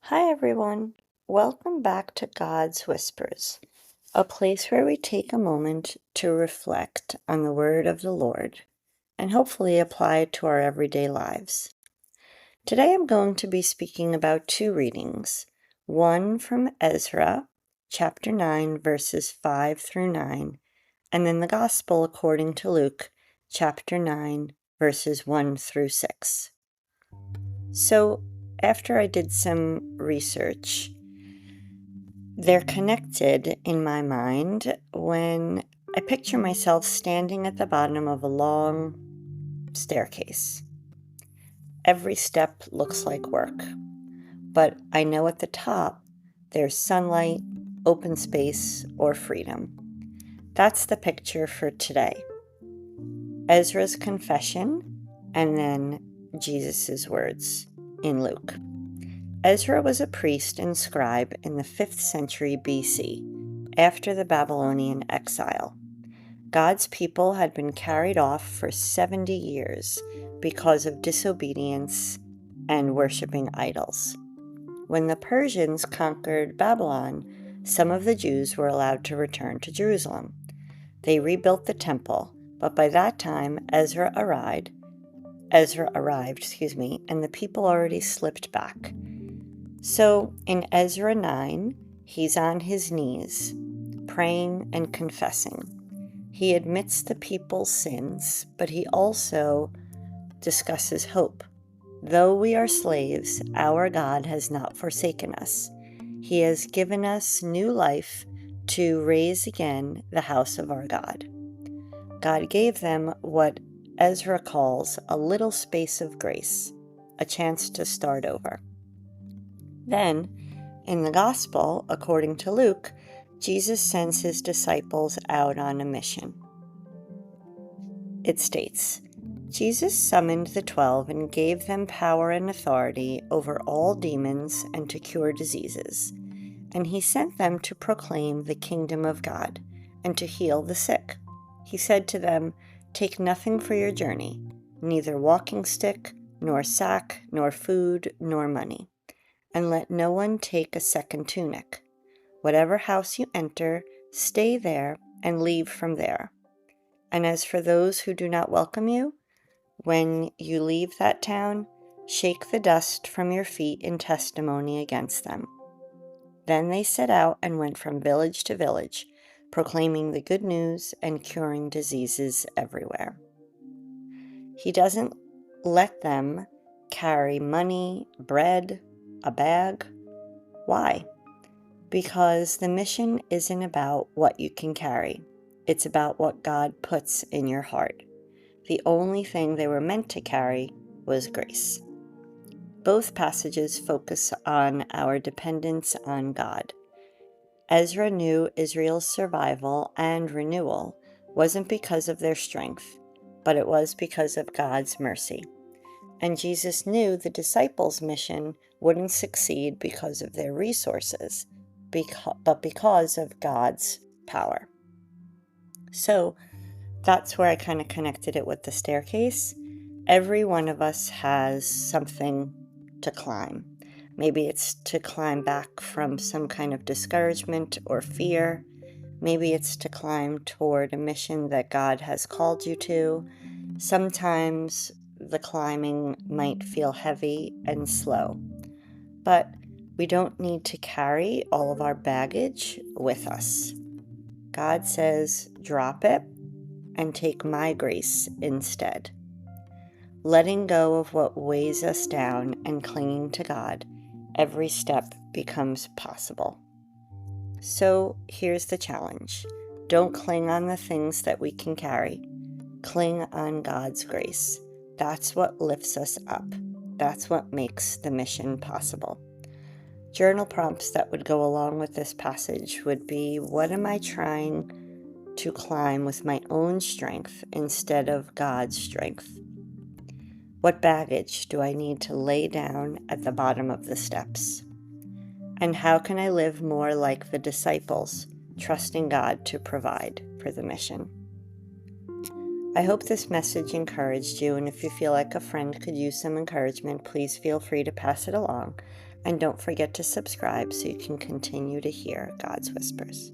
Hi, everyone. Welcome back to God's Whispers, a place where we take a moment to reflect on the Word of the Lord and hopefully apply it to our everyday lives. Today I'm going to be speaking about two readings, one from Ezra, chapter 9, verses 5 through 9, and then the Gospel according to Luke, chapter 9, verses 1 through 6. So, after I did some research, they're connected in my mind when I picture myself standing at the bottom of a long staircase. Every step looks like work, but I know at the top there's sunlight, open space, or freedom. That's the picture for today. Ezra's confession, and then Jesus' words in Luke. Ezra was a priest and scribe in the 5th century BC, after the Babylonian exile. God's people had been carried off for 70 years because of disobedience and worshiping idols. When the Persians conquered Babylon, some of the Jews were allowed to return to Jerusalem. They rebuilt the temple, but by that time Ezra arrived, and the people already slipped back. So in Ezra 9, he's on his knees, praying and confessing. He admits the people's sins, but he also discusses hope. Though we are slaves, our God has not forsaken us. He has given us new life to raise again the house of our God. God gave them what Ezra calls a little space of grace, a chance to start over. Then, in the Gospel, according to Luke, Jesus sends his disciples out on a mission. It states, Jesus summoned the 12 and gave them power and authority over all demons and to cure diseases. And he sent them to proclaim the kingdom of God and to heal the sick. He said to them, "Take nothing for your journey, neither walking stick, nor sack, nor food, nor money. And let no one take a second tunic. Whatever house you enter, stay there and leave from there. And as for those who do not welcome you, when you leave that town, shake the dust from your feet in testimony against them." Then they set out and went from village to village, proclaiming the good news and curing diseases everywhere. He doesn't let them carry money, bread, a bag. Why? Because the mission isn't about what you can carry. It's about what God puts in your heart. The only thing they were meant to carry was grace. Both passages focus on our dependence on God. Ezra knew Israel's survival and renewal wasn't because of their strength, but it was because of God's mercy. And Jesus knew the disciples' mission wouldn't succeed because of their resources, but because of God's power. So that's where I kind of connected it with the staircase. Every one of us has something to climb. Maybe it's to climb back from some kind of discouragement or fear. Maybe it's to climb toward a mission that God has called you to. Sometimes the climbing might feel heavy and slow, but we don't need to carry all of our baggage with us. God says, drop it and take my grace instead. Letting go of what weighs us down and clinging to God, every step becomes possible. So here's the challenge. Don't cling on the things that we can carry. Cling on God's grace. That's what lifts us up. That's what makes the mission possible. Journal prompts that would go along with this passage would be, what am I trying to climb with my own strength instead of God's strength? What baggage do I need to lay down at the bottom of the steps? And how can I live more like the disciples, trusting God to provide for the mission? I hope this message encouraged you, and if you feel like a friend could use some encouragement, please feel free to pass it along. And don't forget to subscribe so you can continue to hear God's whispers.